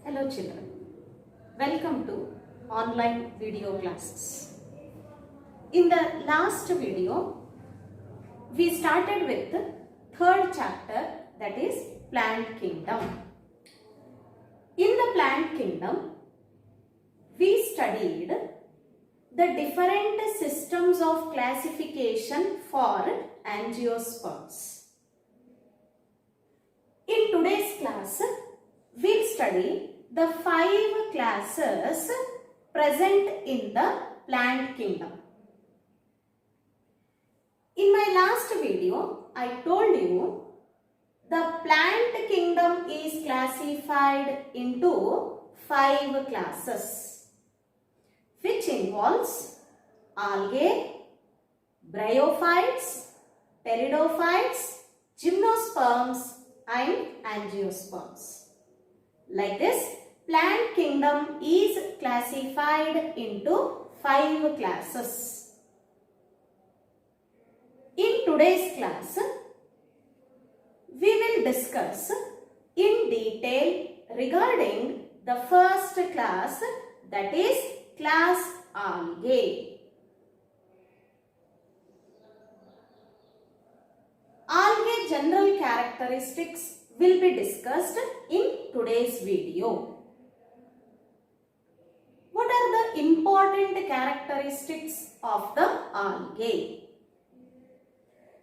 Hello children, welcome to online video classes. In the last video, we started with the third chapter, that is plant kingdom. In the plant kingdom, we studied the different systems of classification for angiosperms. In today's class, we'll study the 5 classes present in the plant kingdom. In my last video, I told you the plant kingdom is classified into 5 classes, which involves algae, bryophytes, pteridophytes, gymnosperms and angiosperms. Like this, plant kingdom is classified into 5 classes. In today's class, we will discuss in detail regarding the first class, that is class algae. Algae general characteristics will be discussed in today's video. What are the important characteristics of the algae?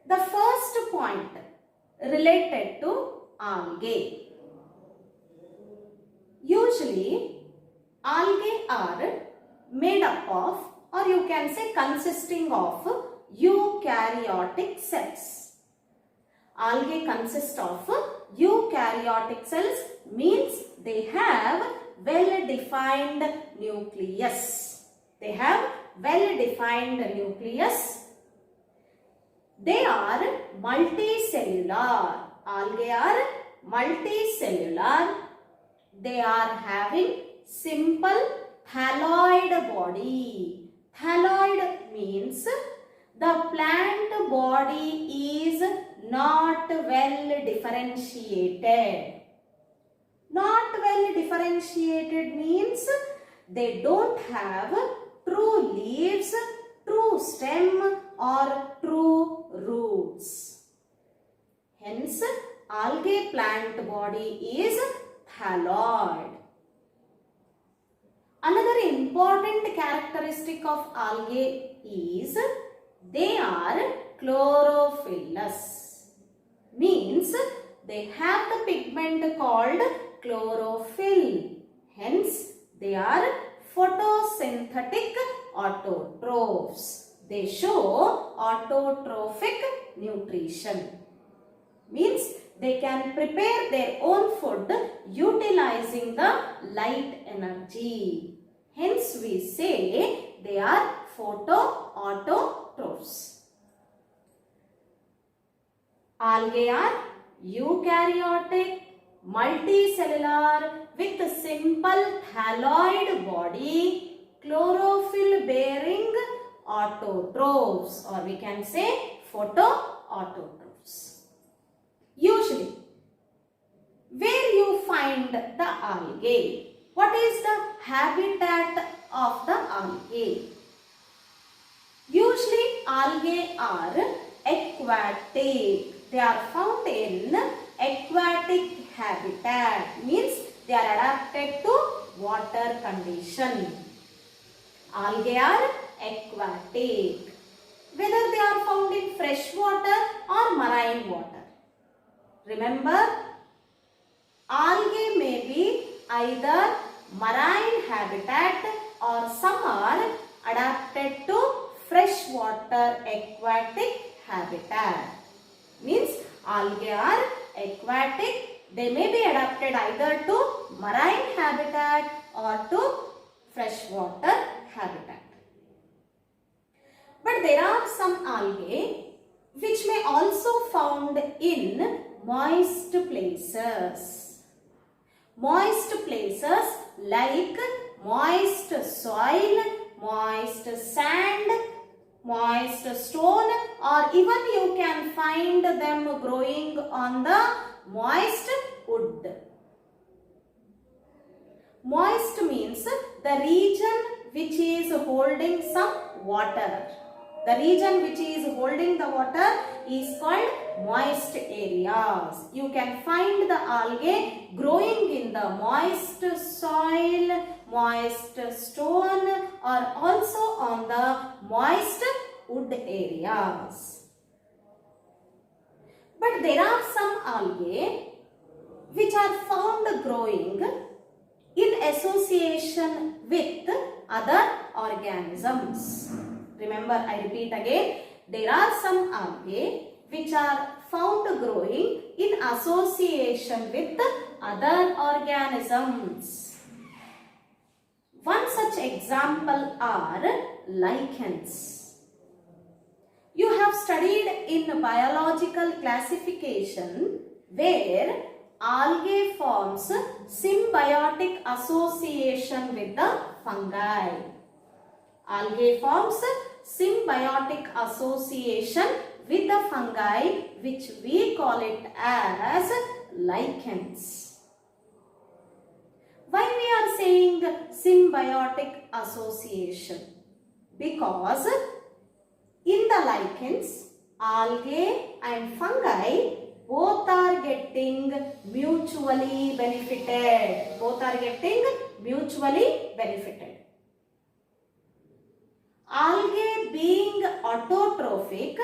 The first point related to algae. Usually, algae are made up of, or you can say consisting of, eukaryotic cells. Algae consist of eukaryotic cells, means they have well-defined nucleus. They have well-defined nucleus. They are multicellular. Algae are multicellular. They are having simple thalloid body. Thalloid means the plant body is not well differentiated. Not well differentiated means they don't have true leaves, true stem or true roots. Hence, algae plant body is thalloid. Another important characteristic of algae is they are chlorophyllous. Means they have the pigment called chlorophyll. Hence, they are photosynthetic autotrophs. They show autotrophic nutrition. Means they can prepare their own food utilizing the light energy. Hence, we say they are photoautotrophs. Algae are eukaryotic, multicellular with a simple thalloid body, chlorophyll bearing autotrophs, or we can say photoautotrophs. Usually, where you find the algae? What is the habitat of the algae? Usually, algae are aquatic. They are found in aquatic habitat, means they are adapted to water condition. Algae are aquatic, whether they are found in fresh water or marine water. Remember, algae may be either marine habitat or some are adapted to freshwater aquatic habitat. Means algae are aquatic. They may be adapted either to marine habitat or to freshwater habitat. But there are some algae which may also found in moist places. Moist places like moist soil, moist sand, moist stone, or even you can find them growing on the moist wood. Moist means the region which is holding some water. The region which is holding the water is called moist areas. You can find the algae growing in the moist soil, moist stone, or also on the moist wood areas. But there are some algae which are found growing in association with other organisms. Remember, I repeat again, there are some algae which are found growing in association with other organisms. One such example are lichens. You have studied in biological classification where algae forms symbiotic association with the fungi. Algae forms symbiotic association with the fungi, which we call it as lichens. Why we are saying symbiotic association? Because in the lichens, algae and fungi both are getting mutually benefited. Both are getting mutually benefited. Algae being autotrophic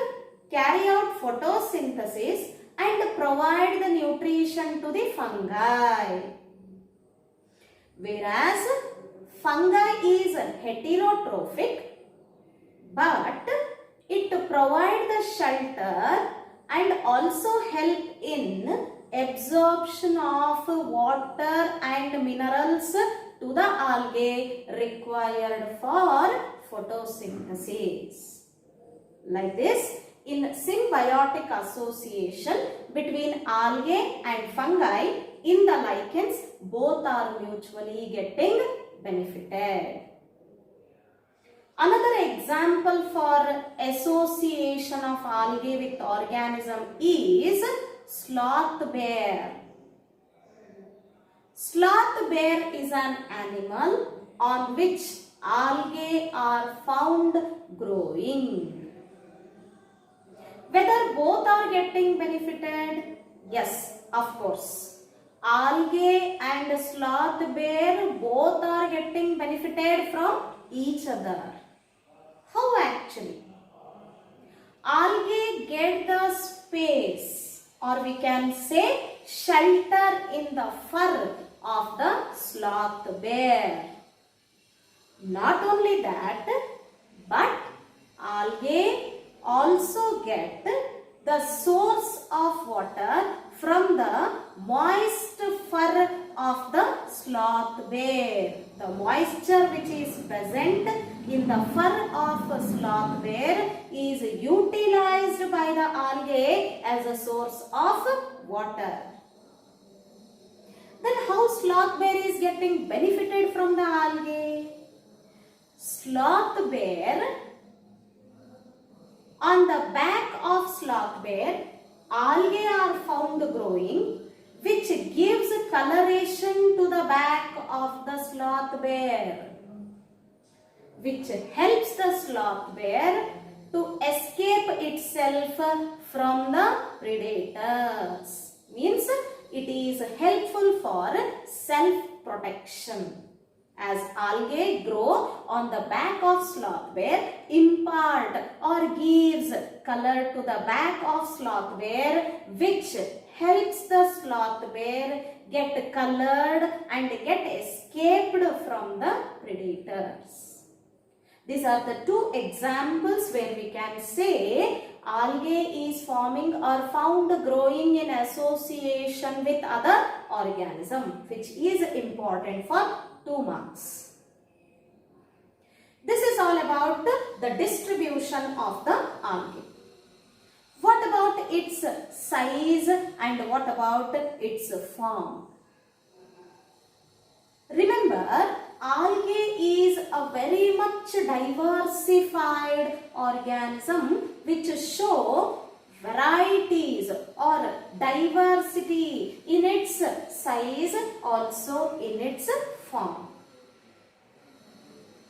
carry out photosynthesis and provide the nutrition to the fungi. Whereas fungi is heterotrophic, but it provides the shelter and also help in absorption of water and minerals to the algae required for photosynthesis. Like this, in symbiotic association between algae and fungi in the lichens, both are mutually getting benefited. Another example for association of algae with organism is sloth bear. Sloth bear is an animal on which algae are found growing. Whether both are getting benefited? Yes, of course. Algae and sloth bear both are getting benefited from each other. How actually? Algae get the space, or we can say shelter in the fur of the sloth bear. Not only that, but algae also get the source of water from the moist fur of the sloth bear. The moisture which is present in the fur of a sloth bear is utilized by the algae as a source of water. Then how sloth bear is getting benefited from the algae? Sloth bear, on the back of sloth bear, algae are found growing, which gives coloration to the back of the sloth bear, which helps the sloth bear to escape itself from the predators. Means it is helpful for self-protection. As algae grow on the back of sloth bear, impart or gives color to the back of sloth bear, which helps the sloth bear get colored and get escaped from the predators. These are the two examples where we can say algae is forming or found growing in association with other organism, which is important for 2 marks. This is all about the distribution of the algae. What about its size and what about its form? Remember, algae is a very much diversified organism which show varieties or diversity in its size, also in its form.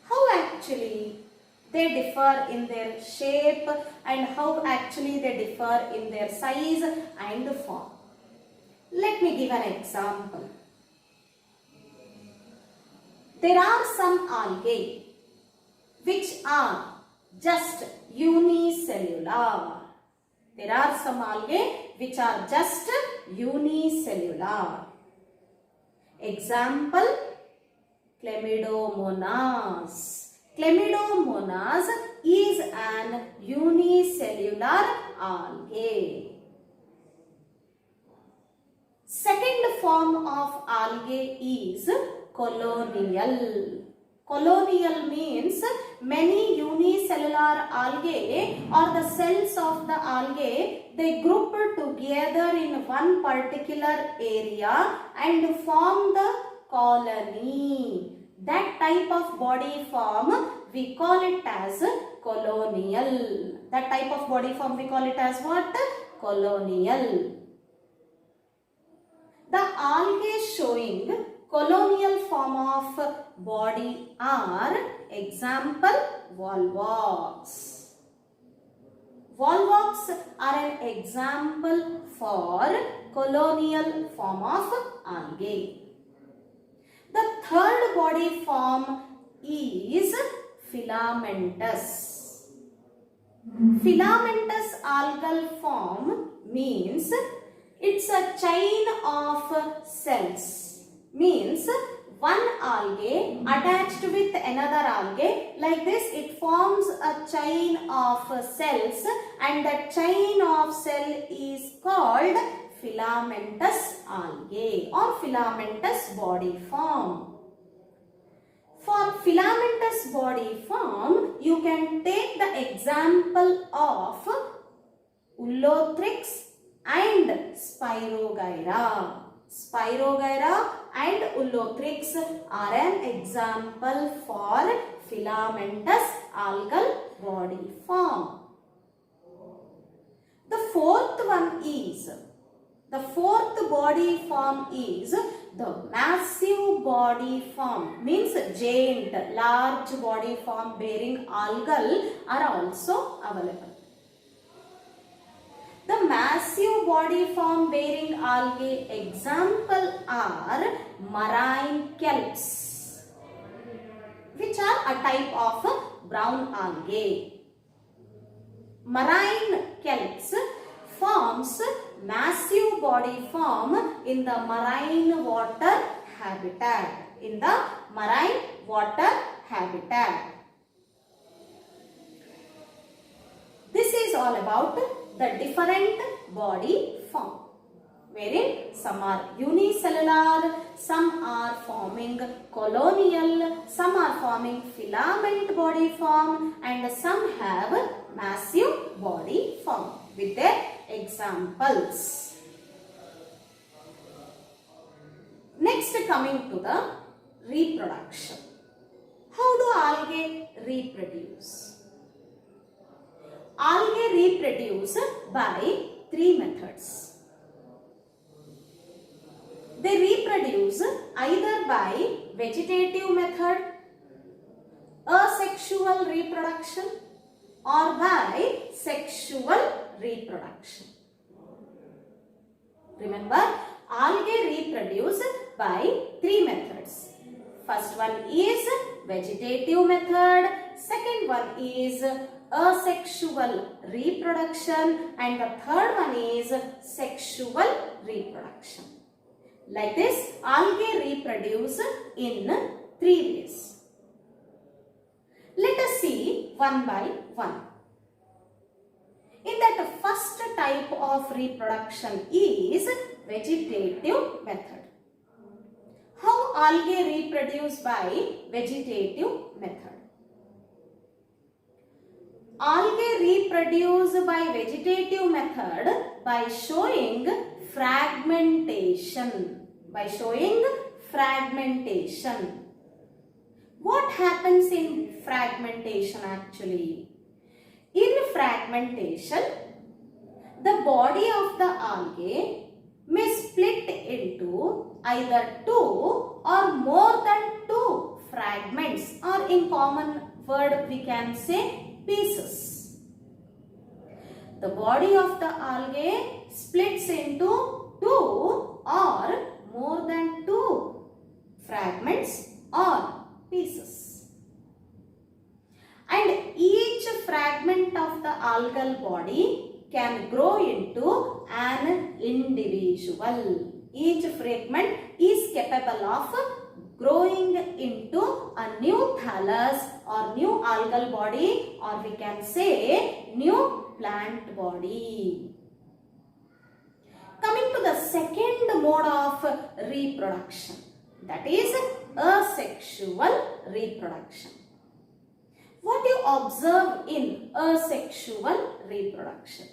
How actually they differ in their shape and how actually they differ in their size and form. Let me give an example. There are some algae which are just unicellular. There are some algae which are just unicellular. Example, Chlamydomonas. Chlamydomonas is an unicellular algae. Second form of algae is colonial. Colonial means many unicellular algae or the cells of the algae, they group together in one particular area and form the colony. That type of body form we call it as colonial. That type of body form we call it as what? Colonial. The algae showing colonial form of body are example volvox. Volvox are an example for colonial form of algae. The third body form is filamentous. Filamentous algal form means it's a chain of cells. Means one algae attached with another algae, like this it forms a chain of cells and that chain of cell is called filamentous algae or filamentous body form. For filamentous body form, you can take the example of Ulothrix and Spirogyra. Spirogyra and Ulothrix are an example for filamentous algal body form. The fourth body form is the massive body form, means giant, large body form bearing algal are also available. The massive body form bearing algae example are marine kelps, which are a type of brown algae. Marine kelps forms massive body form in the marine water habitat. This is all about the different body form, wherein some are unicellular, some are forming colonial, some are forming filament body form, and some have massive body form with their examples. Next, coming to the reproduction. How do algae reproduce? Algae reproduce by three methods. They reproduce either by vegetative method, asexual reproduction, or by sexual reproduction. Remember, algae reproduce by three methods. First one is vegetative method, second one is asexual reproduction, and the third one is sexual reproduction. Like this, algae reproduce in three ways. Let us see one by one. In that, first type of reproduction is vegetative method. How algae reproduce by vegetative method? Algae reproduce by vegetative method by showing fragmentation. What happens in fragmentation actually? In fragmentation, the body of the algae may split into either two or more than two fragments, or in common word we can say pieces. The body of the algae splits into two or more than two fragments or pieces. And each fragment of the algal body can grow into an individual. Each fragment is capable of growing into a new thallus or new algal body, or we can say new plant body. Coming to the second mode of reproduction, that is asexual reproduction. What do you observe in asexual reproduction?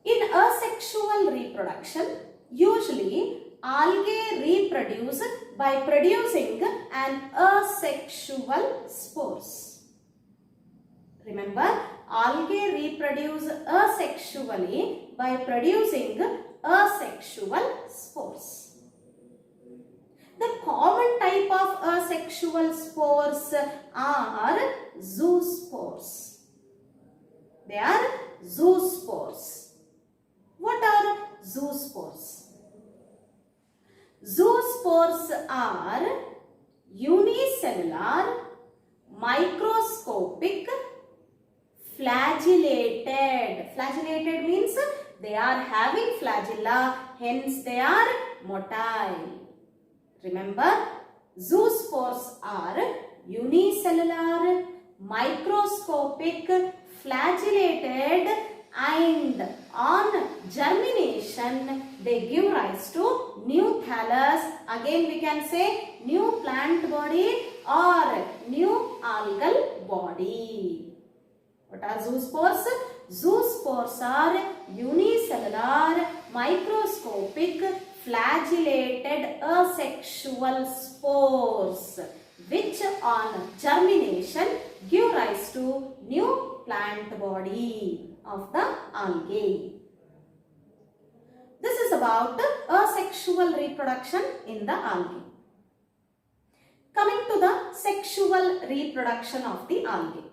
In asexual reproduction, usually algae reproduce by producing an asexual spores. Remember, algae reproduce asexually by producing asexual spores. The common type of asexual spores are zoospores. They are zoospores. What are zoospores? Zoospores are unicellular, microscopic, flagellated. Flagellated means they are having flagella, hence they are motile. Remember, zoospores are unicellular, microscopic, flagellated, and on germination they give rise to new thallus. Again we can say new plant body or new algal body. What are zoospores? Zoospores are unicellular, microscopic, flagellated asexual spores which on germination give rise to new plant body of the algae. This is about asexual reproduction in the algae. Coming to the sexual reproduction of the algae.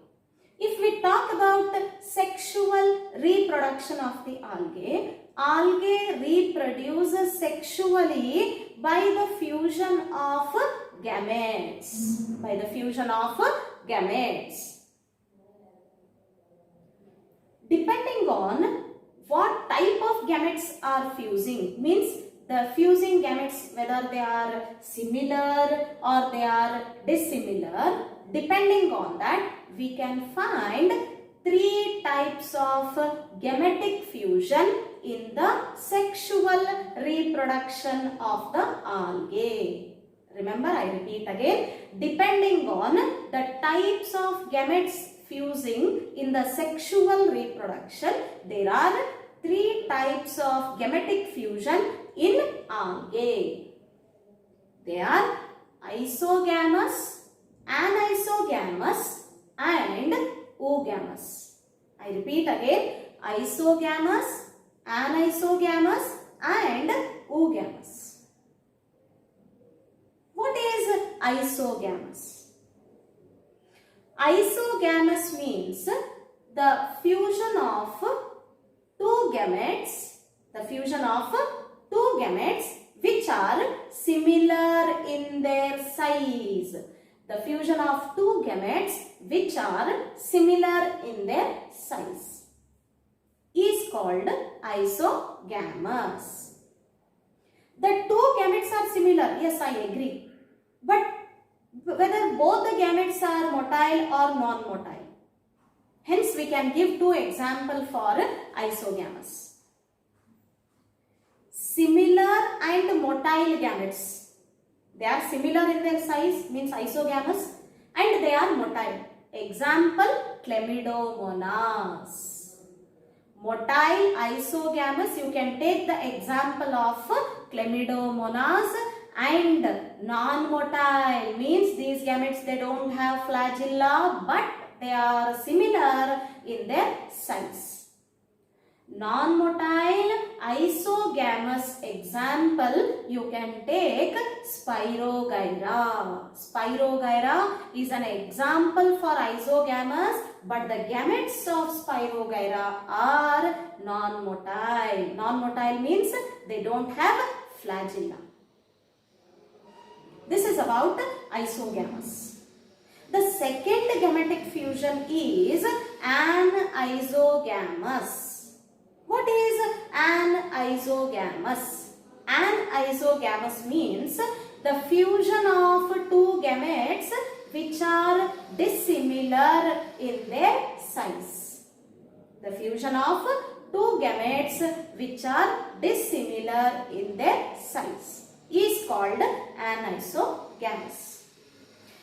If we talk about sexual reproduction of the algae, algae reproduce sexually by the fusion of gametes. By the fusion of gametes. Depending on what type of gametes are fusing, means the fusing gametes, whether they are similar or they are dissimilar, depending on that we can find three types of gametic fusion in the sexual reproduction of the algae. Remember, I repeat again, depending on the types of gametes fusing in the sexual reproduction, there are three types of gametic fusion in algae. They are isogamous, anisogamous, and oogamous. I repeat again, isogamous, anisogamous, and oogamous. What is isogamous? Isogamous means the fusion of two gametes, which are similar in their size. The fusion of two gametes which are similar in their size is called isogamous. The two gametes are similar, yes, I agree. But whether both the gametes are motile or non-motile. Hence, we can give two examples for isogamous. Similar and motile gametes. They are similar in their size, means isogamous, and they are motile. Example, Chlamydomonas. Motile, isogamous, you can take the example of Chlamydomonas, and non-motile means these gametes, they don't have flagella but they are similar in their size. Non-motile isogamous example, you can take Spirogyra. Spirogyra is an example for isogamous, but the gametes of Spirogyra are non-motile. Non-motile means they don't have flagella. This is about isogamous. The second gametic fusion is anisogamous. What is anisogamous? Anisogamous means the fusion of two gametes which are dissimilar in their size. The fusion of two gametes which are dissimilar in their size is called anisogamous.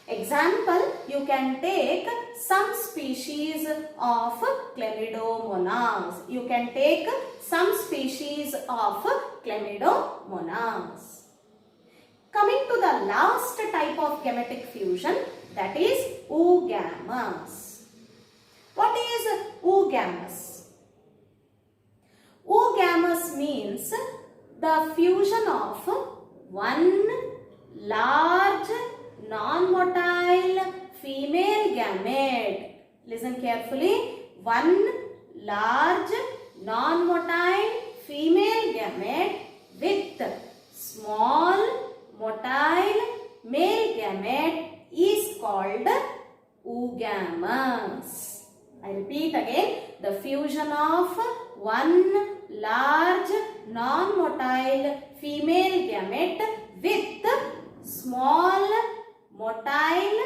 Example, you can take some species of Chlamydomonas. You can take some species of Chlamydomonas. Coming to the last type of gametic fusion, that is oogamous. What is oogamous? Oogamous means the fusion of one large non-motile female gamete. Listen carefully. One large non-motile female gamete with small motile male gamete is called oogamous. I repeat again. The fusion of one large non-motile female gamete with small motile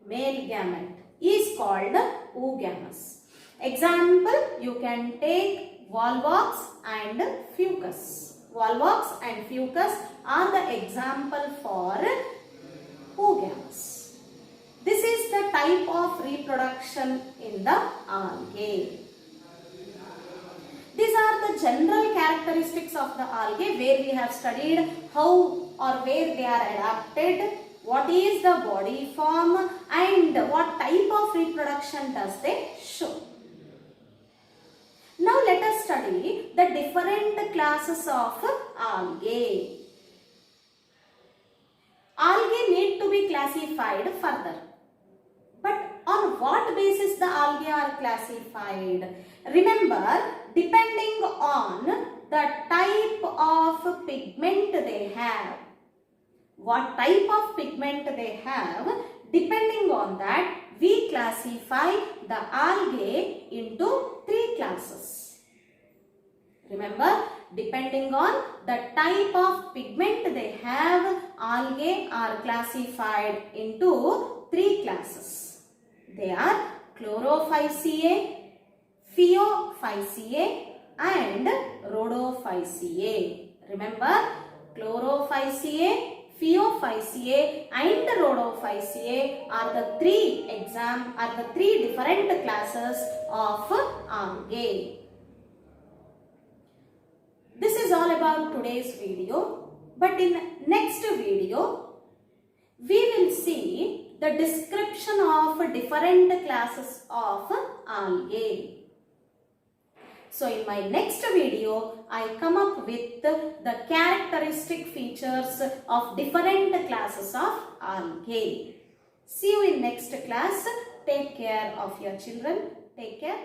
male gamete is called oogamous. Example, you can take volvox and fucus. Volvox and fucus are the example for oogamous. This is the type of reproduction in the algae. These are the general characteristics of the algae where we have studied how or where they are adapted, what is the body form and what type of reproduction does they show. Now let us study the different classes of algae. Algae need to be classified further. But on what basis the algae are classified? Remember, depending on the type of pigment they have. What type of pigment they have, depending on that, we classify the algae into three classes. Remember, depending on the type of pigment they have, algae are classified into three classes. They are Chlorophyceae, Phaeophyceae and Rhodophyceae. Remember, Chlorophyceae, Phaeophyceae and Rhodophyceae are the three different classes of algae. This is all about today's video, but in next video we will see the description of different classes of algae. So in my next video, I come up with the characteristic features of different classes of algae. See you in next class. Take care of your children. Take care.